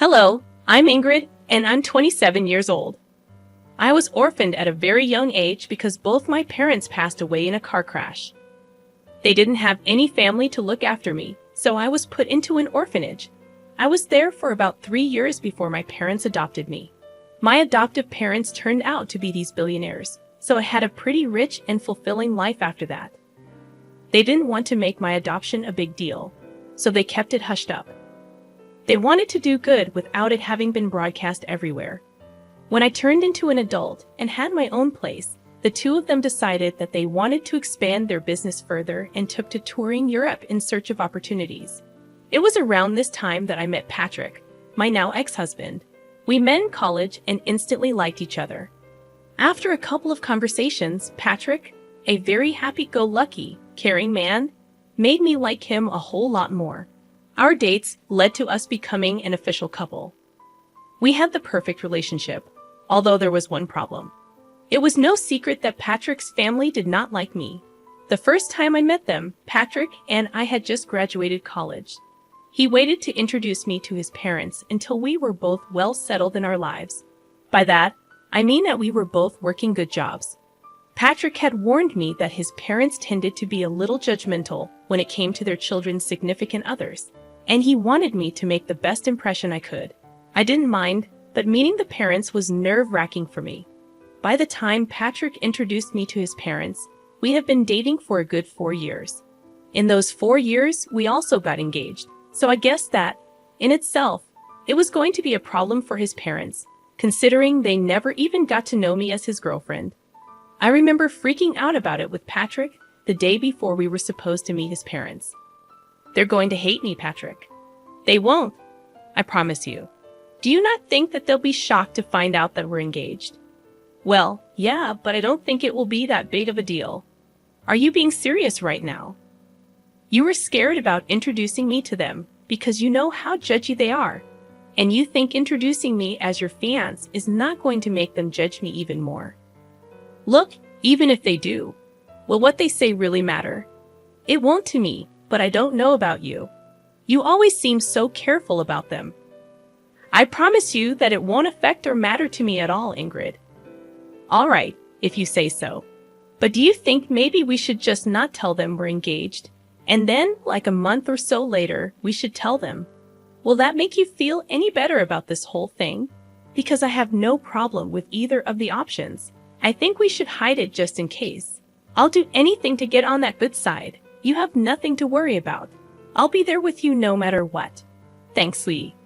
Hello, I'm Ingrid, and I'm 27 years old. I was orphaned at a very young age because both my parents passed away in a car crash. They didn't have any family to look after me, so I was put into an orphanage. I was there for about 3 years before my parents adopted me. My adoptive parents turned out to be these billionaires, so I had a pretty rich and fulfilling life after that. They didn't want to make my adoption a big deal, so they kept it hushed up. They wanted to do good without it having been broadcast everywhere. When I turned into an adult and had my own place, the two of them decided that they wanted to expand their business further and took to touring Europe in search of opportunities. It was around this time that I met Patrick, my now ex-husband. We met in college and instantly liked each other. After a couple of conversations, Patrick, a very happy-go-lucky, caring man, made me like him a whole lot more. Our dates led to us becoming an official couple. We had the perfect relationship, although there was one problem. It was no secret that Patrick's family did not like me. The first time I met them, Patrick and I had just graduated college. He waited to introduce me to his parents until we were both well settled in our lives. By that, I mean that we were both working good jobs. Patrick had warned me that his parents tended to be a little judgmental when it came to their children's significant others, and he wanted me to make the best impression I could. I didn't mind, but meeting the parents was nerve-wracking for me. By the time Patrick introduced me to his parents, we had been dating for a good 4 years. In those 4 years, we also got engaged, so I guess that, in itself, it was going to be a problem for his parents, considering they never even got to know me as his girlfriend. I remember freaking out about it with Patrick the day before we were supposed to meet his parents. They're going to hate me, Patrick. They won't, I promise you. Do you not think that they'll be shocked to find out that we're engaged? Well, yeah, but I don't think it will be that big of a deal. Are you being serious right now? You were scared about introducing me to them because you know how judgy they are, and you think introducing me as your fiancé is not going to make them judge me even more. Look, even if they do, will what they say really matter? It won't to me, but I don't know about you. You always seem so careful about them. I promise you that it won't affect or matter to me at all, Ingrid. All right, if you say so. But do you think maybe we should just not tell them we're engaged, and then, like a month or so later, we should tell them? Will that make you feel any better about this whole thing? Because I have no problem with either of the options. I think we should hide it just in case. I'll do anything to get on that good side. You have nothing to worry about. I'll be there with you no matter what. Thanks, sweetie.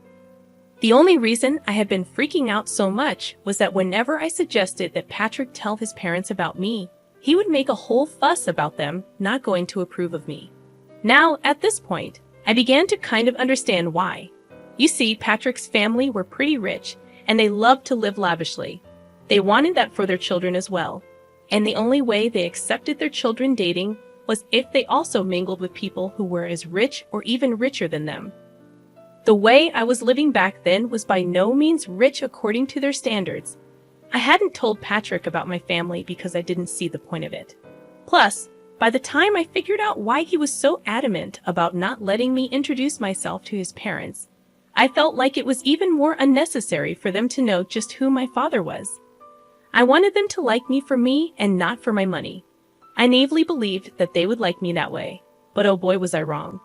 The only reason I had been freaking out so much was that whenever I suggested that Patrick tell his parents about me, he would make a whole fuss about them not going to approve of me. Now, at this point, I began to kind of understand why. You see, Patrick's family were pretty rich, and they loved to live lavishly. They wanted that for their children as well, and the only way they accepted their children dating was if they also mingled with people who were as rich or even richer than them. The way I was living back then was by no means rich according to their standards. I hadn't told Patrick about my family because I didn't see the point of it. Plus, by the time I figured out why he was so adamant about not letting me introduce myself to his parents, I felt like it was even more unnecessary for them to know just who my father was. I wanted them to like me for me and not for my money. I naively believed that they would like me that way, but oh boy was I wrong.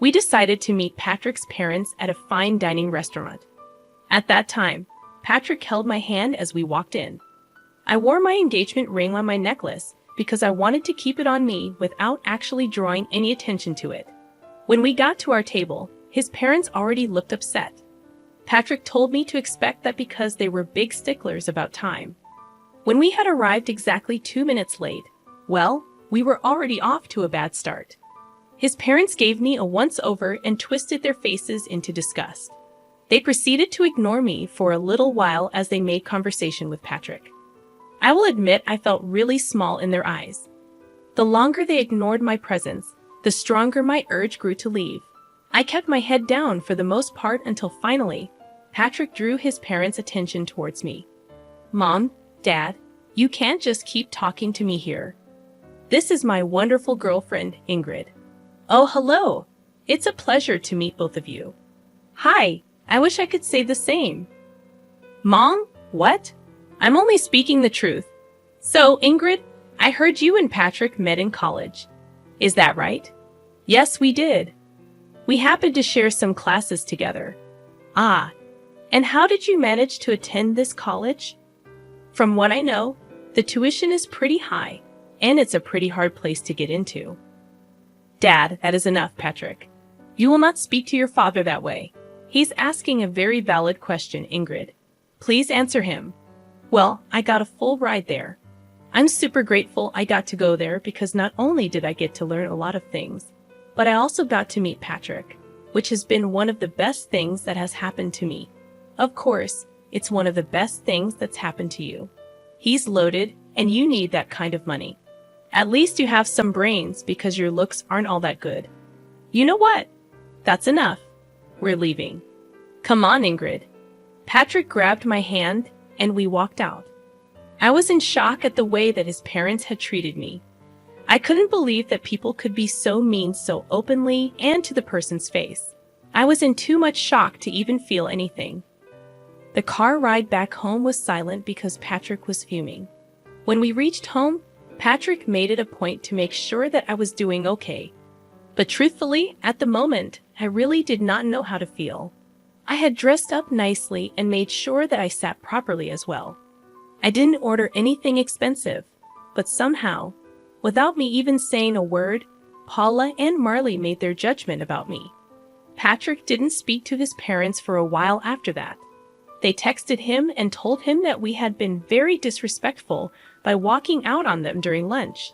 We decided to meet Patrick's parents at a fine dining restaurant. At that time, Patrick held my hand as we walked in. I wore my engagement ring on my necklace because I wanted to keep it on me without actually drawing any attention to it. When we got to our table, his parents already looked upset. Patrick told me to expect that because they were big sticklers about time. When we had arrived exactly 2 minutes late, well, we were already off to a bad start. His parents gave me a once-over and twisted their faces into disgust. They proceeded to ignore me for a little while as they made conversation with Patrick. I will admit I felt really small in their eyes. The longer they ignored my presence, the stronger my urge grew to leave. I kept my head down for the most part until finally, Patrick drew his parents' attention towards me. Mom, Dad, you can't just keep talking to me here. This is my wonderful girlfriend, Ingrid. Oh, hello. It's a pleasure to meet both of you. Hi, I wish I could say the same. Mom? What? I'm only speaking the truth. So, Ingrid, I heard you and Patrick met in college. Is that right? Yes, we did. We happened to share some classes together. Ah, and how did you manage to attend this college? From what I know, the tuition is pretty high, and it's a pretty hard place to get into. Dad, that is enough, Patrick. You will not speak to your father that way. He's asking a very valid question, Ingrid. Please answer him. Well, I got a full ride there. I'm super grateful I got to go there because not only did I get to learn a lot of things, but I also got to meet Patrick, which has been one of the best things that has happened to me. Of course, it's one of the best things that's happened to you. He's loaded, and you need that kind of money. At least you have some brains because your looks aren't all that good. You know what? That's enough. We're leaving. Come on, Ingrid. Patrick grabbed my hand, and we walked out. I was in shock at the way that his parents had treated me. I couldn't believe that people could be so mean so openly and to the person's face. I was in too much shock to even feel anything. The car ride back home was silent because Patrick was fuming. When we reached home, Patrick made it a point to make sure that I was doing okay. But truthfully, at the moment, I really did not know how to feel. I had dressed up nicely and made sure that I sat properly as well. I didn't order anything expensive, but somehow, without me even saying a word, Paula and Marley made their judgment about me. Patrick didn't speak to his parents for a while after that. They texted him and told him that we had been very disrespectful by walking out on them during lunch.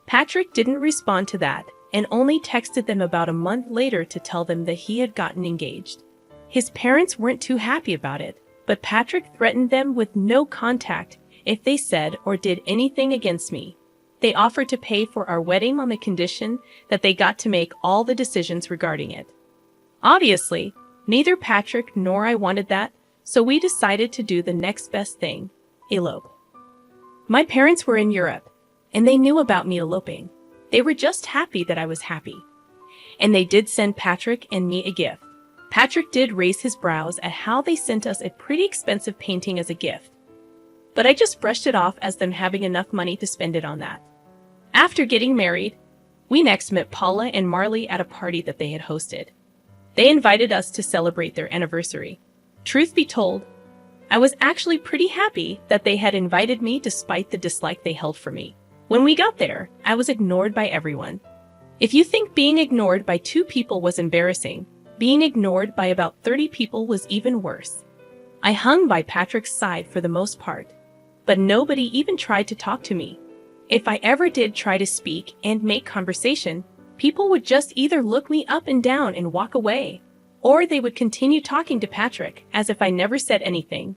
Patrick didn't respond to that and only texted them about a month later to tell them that he had gotten engaged. His parents weren't too happy about it, but Patrick threatened them with no contact if they said or did anything against me. They offered to pay for our wedding on the condition that they got to make all the decisions regarding it. Obviously, neither Patrick nor I wanted that, so we decided to do the next best thing, elope. My parents were in Europe, and they knew about me eloping. They were just happy that I was happy. And they did send Patrick and me a gift. Patrick did raise his brows at how they sent us a pretty expensive painting as a gift. But I just brushed it off as them having enough money to spend it on that. After getting married, we next met Paula and Marley at a party that they had hosted. They invited us to celebrate their anniversary. Truth be told, I was actually pretty happy that they had invited me despite the dislike they held for me. When we got there, I was ignored by everyone. If you think being ignored by 2 people was embarrassing, being ignored by about 30 people was even worse. I hung by Patrick's side for the most part, but nobody even tried to talk to me. If I ever did try to speak and make conversation, people would just either look me up and down and walk away, or they would continue talking to Patrick as if I never said anything.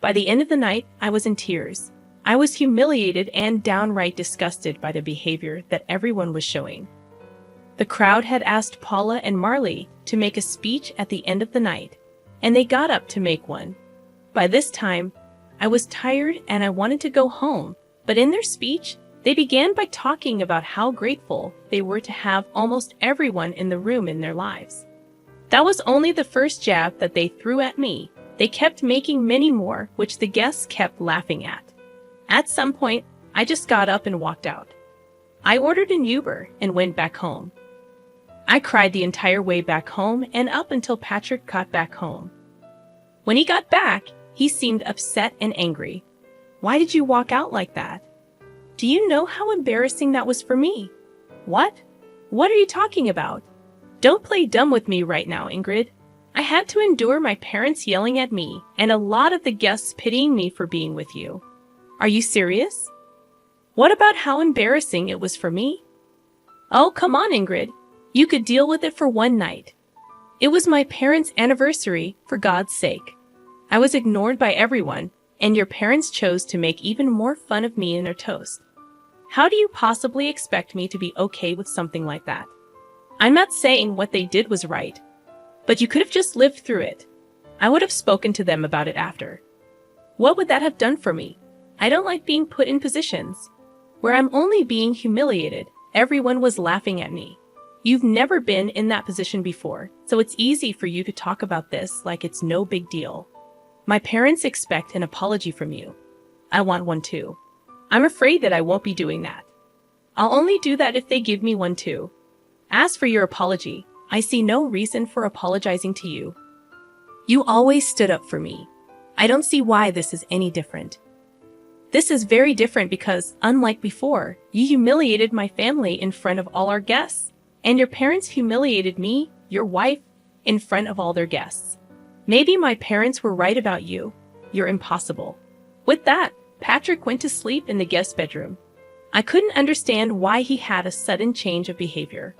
By the end of the night, I was in tears. I was humiliated and downright disgusted by the behavior that everyone was showing. The crowd had asked Paula and Marley to make a speech at the end of the night, and they got up to make one. By this time, I was tired and I wanted to go home, but in their speech, they began by talking about how grateful they were to have almost everyone in the room in their lives. That was only the first jab that they threw at me. They kept making many more, which the guests kept laughing at. At some point, I just got up and walked out. I ordered an Uber and went back home. I cried the entire way back home and up until Patrick got back home. When he got back, he seemed upset and angry. Why did you walk out like that? Do you know how embarrassing that was for me? What? What are you talking about? Don't play dumb with me right now, Ingrid. I had to endure my parents yelling at me and a lot of the guests pitying me for being with you. Are you serious? What about how embarrassing it was for me? Oh, come on, Ingrid. You could deal with it for one night. It was my parents' anniversary, for God's sake. I was ignored by everyone, and your parents chose to make even more fun of me in their toast. How do you possibly expect me to be okay with something like that? I'm not saying what they did was right, but you could have just lived through it. I would have spoken to them about it after. What would that have done for me? I don't like being put in positions where I'm only being humiliated. Everyone was laughing at me. You've never been in that position before, so it's easy for you to talk about this like it's no big deal. My parents expect an apology from you. I want one too. I'm afraid that I won't be doing that. I'll only do that if they give me one too. As for your apology, I see no reason for apologizing to you. You always stood up for me. I don't see why this is any different. This is very different because, unlike before, you humiliated my family in front of all our guests, and your parents humiliated me, your wife, in front of all their guests. Maybe my parents were right about you. You're impossible. With that, Patrick went to sleep in the guest bedroom. I couldn't understand why he had a sudden change of behavior.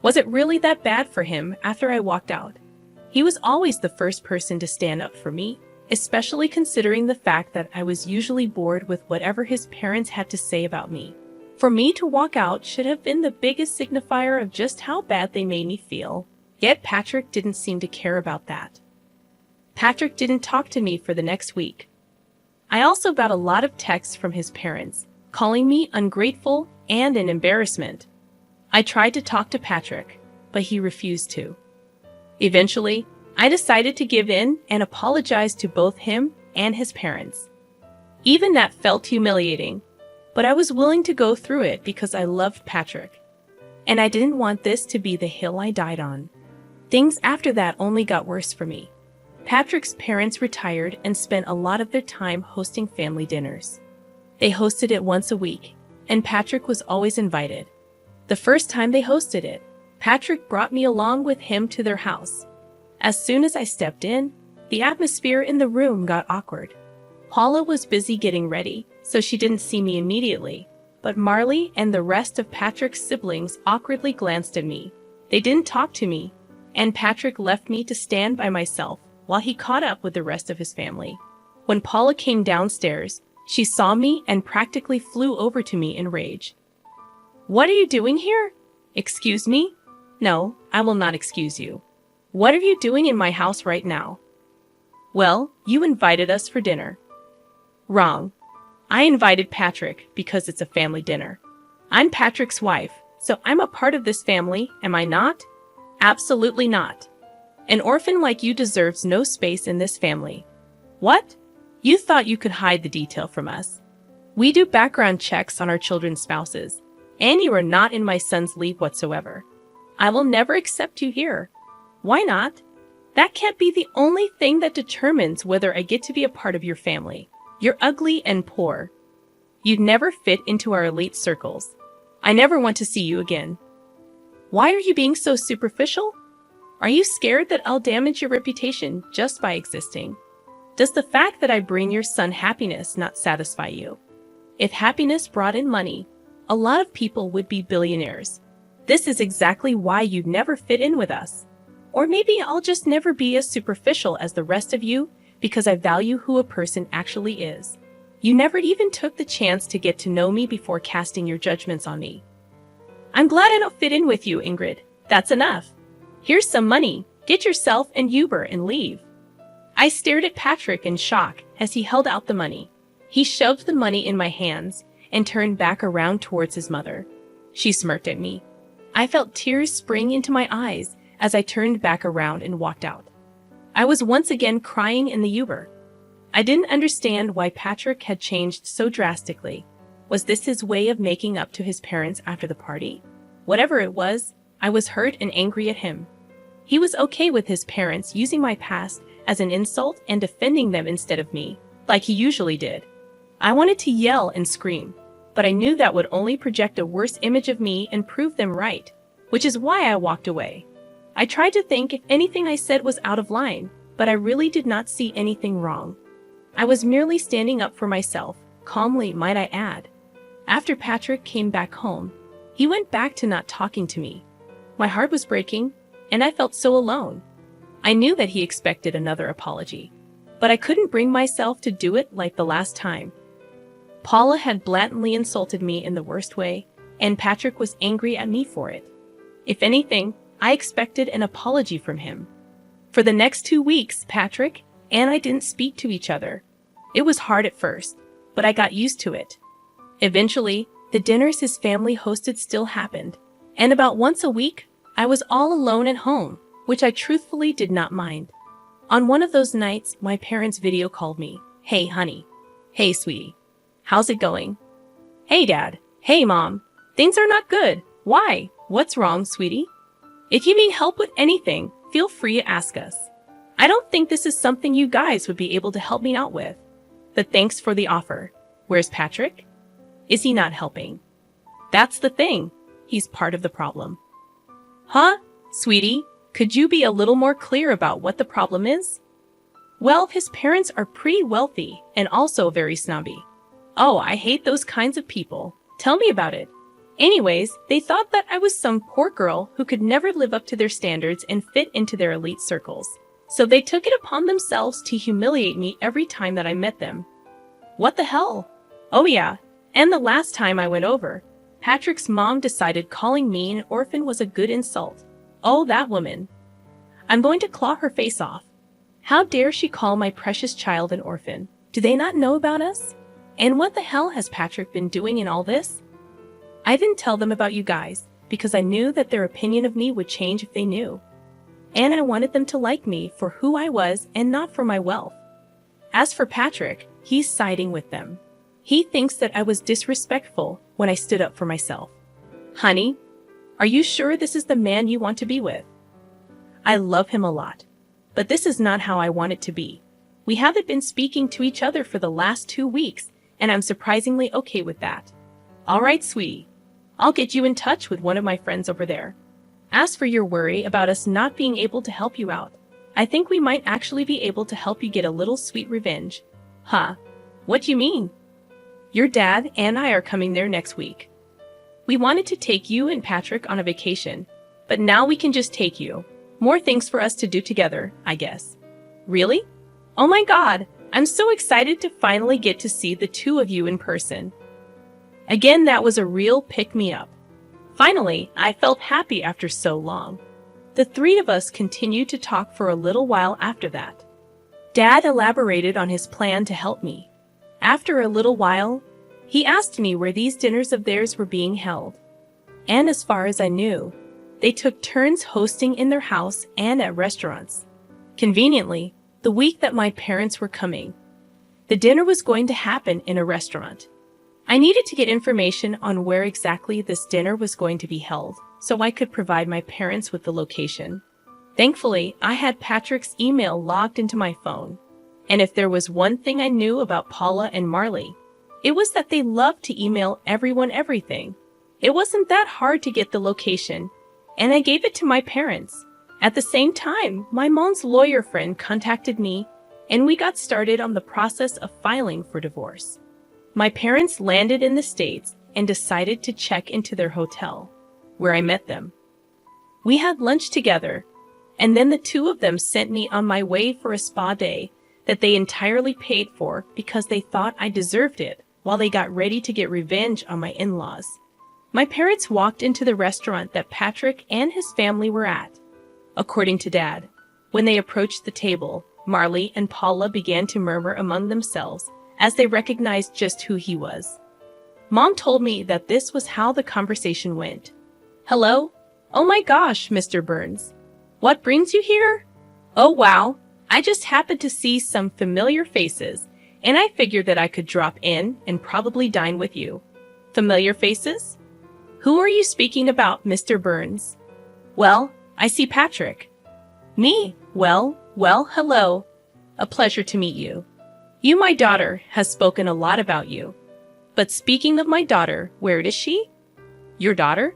Was it really that bad for him after I walked out? He was always the first person to stand up for me, especially considering the fact that I was usually bored with whatever his parents had to say about me. For me to walk out should have been the biggest signifier of just how bad they made me feel. Yet Patrick didn't seem to care about that. Patrick didn't talk to me for the next week. I also got a lot of texts from his parents, calling me ungrateful and an embarrassment. I tried to talk to Patrick, but he refused to. Eventually, I decided to give in and apologize to both him and his parents. Even that felt humiliating, but I was willing to go through it because I loved Patrick. And I didn't want this to be the hill I died on. Things after that only got worse for me. Patrick's parents retired and spent a lot of their time hosting family dinners. They hosted it once a week, and Patrick was always invited. The first time they hosted it, Patrick brought me along with him to their house. As soon as I stepped in, the atmosphere in the room got awkward. Paula was busy getting ready, so she didn't see me immediately, but Marley and the rest of Patrick's siblings awkwardly glanced at me. They didn't talk to me, and Patrick left me to stand by myself while he caught up with the rest of his family. When Paula came downstairs, she saw me and practically flew over to me in rage. "What are you doing here? Excuse me? No, I will not excuse you. What are you doing in my house right now?" "Well, you invited us for dinner." "Wrong. I invited Patrick because it's a family dinner. I'm Patrick's wife, so I'm a part of this family, am I not?" "Absolutely not. An orphan like you deserves no space in this family." "What? You thought you could hide the detail from us? We do background checks on our children's spouses, and you are not in my son's league whatsoever. I will never accept you here." "Why not? That can't be the only thing that determines whether I get to be a part of your family. You're ugly and poor. You'd never fit into our elite circles. I never want to see you again." "Why are you being so superficial? Are you scared that I'll damage your reputation just by existing? Does the fact that I bring your son happiness not satisfy you? If happiness brought in money, a lot of people would be billionaires. This is exactly why you'd never fit in with us. Or maybe I'll just never be as superficial as the rest of you because I value who a person actually is. You never even took the chance to get to know me before casting your judgments on me." "I'm glad I don't fit in with you, Ingrid. That's enough. Here's some money. Get yourself an Uber and leave." I stared at Patrick in shock as he held out the money. He shoved the money in my hands and turned back around towards his mother. She smirked at me. I felt tears spring into my eyes as I turned back around and walked out. I was once again crying in the Uber. I didn't understand why Patrick had changed so drastically. Was this his way of making up to his parents after the party? Whatever it was, I was hurt and angry at him. He was okay with his parents using my past as an insult and defending them instead of me, like he usually did. I wanted to yell and scream, but I knew that would only project a worse image of me and prove them right, which is why I walked away. I tried to think if anything I said was out of line, but I really did not see anything wrong. I was merely standing up for myself, calmly might I add. After Patrick came back home, he went back to not talking to me. My heart was breaking, and I felt so alone. I knew that he expected another apology, but I couldn't bring myself to do it like the last time. Paula had blatantly insulted me in the worst way, and Patrick was angry at me for it. If anything, I expected an apology from him. For the next 2 weeks, Patrick and I didn't speak to each other. It was hard at first, but I got used to it. Eventually, the dinners his family hosted still happened, and about once a week, I was all alone at home, which I truthfully did not mind. On one of those nights, my parents video called me. Hey, honey. Hey, sweetie. How's it going? Hey, Dad. Hey, Mom. Things are not good. Why? What's wrong, sweetie? If you need help with anything, feel free to ask us. I don't think this is something you guys would be able to help me out with. But thanks for the offer. Where's Patrick? Is he not helping? That's the thing. He's part of the problem. Huh? Sweetie, could you be a little more clear about what the problem is? Well, his parents are pretty wealthy and also very snobby. Oh, I hate those kinds of people. Tell me about it. Anyways, they thought that I was some poor girl who could never live up to their standards and fit into their elite circles. So they took it upon themselves to humiliate me every time that I met them. What the hell? Oh yeah, and the last time I went over, Patrick's mom decided calling me an orphan was a good insult. Oh, that woman. I'm going to claw her face off. How dare she call my precious child an orphan? Do they not know about us? And what the hell has Patrick been doing in all this? I didn't tell them about you guys because I knew that their opinion of me would change if they knew. And I wanted them to like me for who I was and not for my wealth. As for Patrick, he's siding with them. He thinks that I was disrespectful when I stood up for myself. Honey, are you sure this is the man you want to be with? I love him a lot, but this is not how I want it to be. We haven't been speaking to each other for the last 2 weeks, and I'm surprisingly okay with that. All right, sweetie. I'll get you in touch with one of my friends over there. As for your worry about us not being able to help you out, I think we might actually be able to help you get a little sweet revenge. Huh? What do you mean? Your dad and I are coming there next week. We wanted to take you and Patrick on a vacation, but now we can just take you. More things for us to do together, I guess. Really? Oh my God, I'm so excited to finally get to see the two of you in person. Again, that was a real pick-me-up. Finally, I felt happy after so long. The three of us continued to talk for a little while after that. Dad elaborated on his plan to help me. After a little while, he asked me where these dinners of theirs were being held. And as far as I knew, they took turns hosting in their house and at restaurants. Conveniently, the week that my parents were coming, the dinner was going to happen in a restaurant. I needed to get information on where exactly this dinner was going to be held, so I could provide my parents with the location. Thankfully, I had Patrick's email logged into my phone. And if there was one thing I knew about Paula and Marley, it was that they loved to email everyone everything. It wasn't that hard to get the location, and I gave it to my parents. At the same time, my mom's lawyer friend contacted me, and we got started on the process of filing for divorce. My parents landed in the States and decided to check into their hotel, where I met them. We had lunch together, and then the two of them sent me on my way for a spa day that they entirely paid for because they thought I deserved it while they got ready to get revenge on my in-laws. My parents walked into the restaurant that Patrick and his family were at. According to Dad, when they approached the table, Marley and Paula began to murmur among themselves as they recognized just who he was. Mom told me that this was how the conversation went. Hello? Oh my gosh, Mr. Burns. What brings you here? Oh wow, I just happened to see some familiar faces, and I figured that I could drop in and probably dine with you. Familiar faces? Who are you speaking about, Mr. Burns? Well, I see Patrick. Me? Well, hello. A pleasure to meet you. You, my daughter, has spoken a lot about you. But speaking of my daughter, where is she? Your daughter?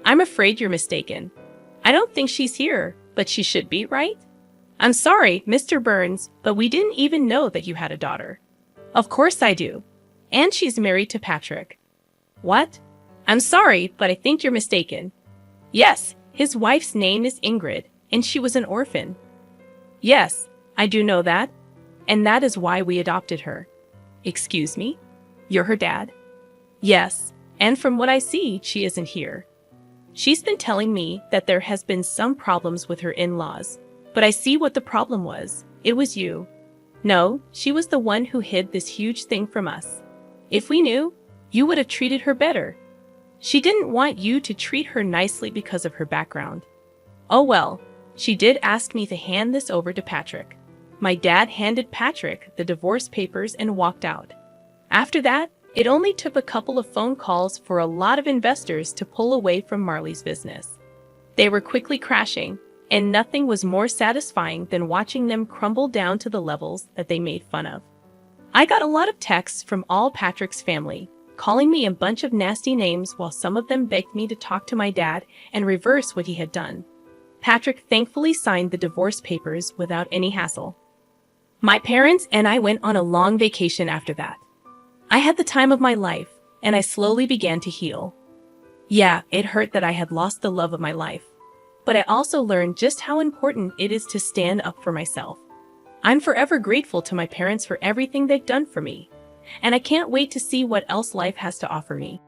I'm afraid you're mistaken. I don't think she's here, but she should be, right? I'm sorry, Mr. Burns, but we didn't even know that you had a daughter. Of course I do. And she's married to Patrick. What? I'm sorry, but I think you're mistaken. Yes, his wife's name is Ingrid, and she was an orphan. Yes, I do know that, and that is why we adopted her. Excuse me? You're her dad? Yes, and from what I see, she isn't here. She's been telling me that there has been some problems with her in-laws, but I see what the problem was. It was you. No, she was the one who hid this huge thing from us. If we knew, you would have treated her better. She didn't want you to treat her nicely because of her background. Oh well, she did ask me to hand this over to Patrick. My dad handed Patrick the divorce papers and walked out. After that, it only took a couple of phone calls for a lot of investors to pull away from Marley's business. They were quickly crashing, and nothing was more satisfying than watching them crumble down to the levels that they made fun of. I got a lot of texts from all Patrick's family, calling me a bunch of nasty names while some of them begged me to talk to my dad and reverse what he had done. Patrick thankfully signed the divorce papers without any hassle. My parents and I went on a long vacation after that. I had the time of my life, and I slowly began to heal. Yeah, it hurt that I had lost the love of my life, but I also learned just how important it is to stand up for myself. I'm forever grateful to my parents for everything they've done for me, and I can't wait to see what else life has to offer me.